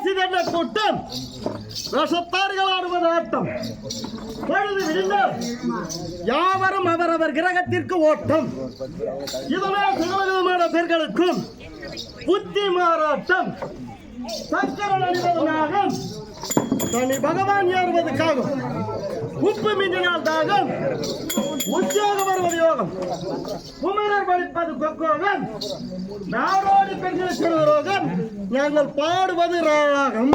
சிதற கூட்டம் ரசத்தார்கள் ஆடுவது ஆட்டம். பொழுது விடிந்தால் யாவரும் அவரவர் கிரகத்திற்கு ஓட்டம். இதுவே சகலவிதமான பேர்களுக்கும் புத்தி மாறாட்டம். சக்கரன் அணிவது நாகம், தனி பகவான் ஏறுவது காகம். உப்பு மிஞ்சினால் தாகம், உத்தியோகம் வருவது யோகம். குமரர் படிப்பது கொக்கோகம், நாடோடி பெண்களுக்கு ரோகம். நாங்கள் பாடுவது ராகம்.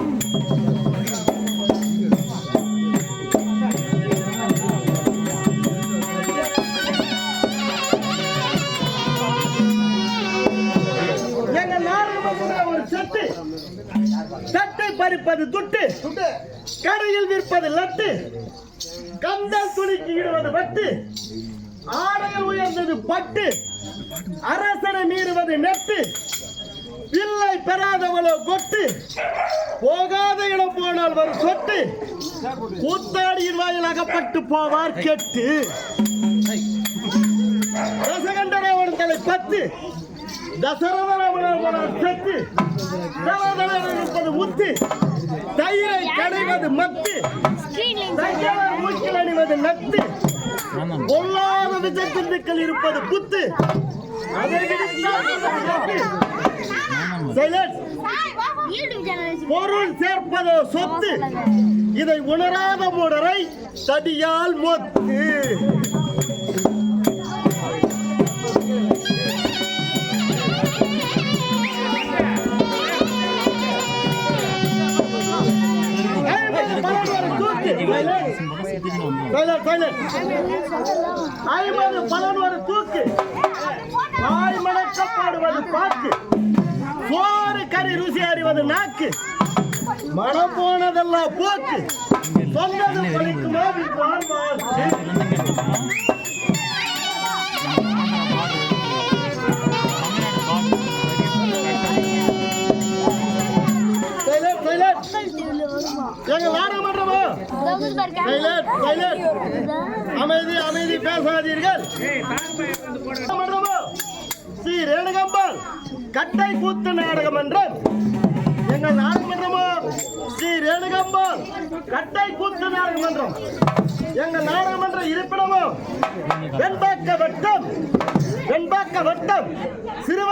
எங்கள் நாடகம் ஒரு சட்டு, தட்டை பறிப்பது துட்டு, கடையில் விற்பது லட்டு, கந்தல் துணிக்கு இடுவது வட்டு, ஆடையில் உயர்ந்தது பட்டு, அரசனை மீறுவது நெட்டு, பிள்ளை பெறாதவளோ கொட்டு, போகாத இடம் போனால் வரும் சொட்டு, கூத்தாடியின் வாயில் அகப்பட்டு போவார் கெட்டு. ரசகண்டராவன் தலை பத்து, தசரதராவன் செத்து, இருப்பது முத்து, தயிரை கடைவது மத்து, மூக்கில் அணிவது நத்து, பொல்லாத விஜயத்திற்குள் இருப்பது புத்து. பொருள் சேர்ப்பதோ சொத்து, இதை உணராத மூடரை தடியால் மொத்து. ஐம்பது பலன் தூக்கு, வாய் மணக்கப்பாடுவது பாக்கு, சோறு கறி ருசி அறிவது நாக்கு, மனம் போனதெல்லாம் போக்கு, சொன்னது பழிக்குமா எங்கள் நாடகமன்றமோ அமைதி அமைதி பேசாதீர்கள். ஸ்ரீ ரேணுகம்பாள் கட்டை கூத்து நாடகமன்றம். எங்கள் நாடகமன்றமோ ஸ்ரீ ரேணுகம்பாள் கட்டை கூத்து நாடகமன்றம். எங்கள் நாடகமன்ற இருப்பிடமோ வெண்பாக்க வட்டம், வெண்பாக்க வட்டம் சிறுவ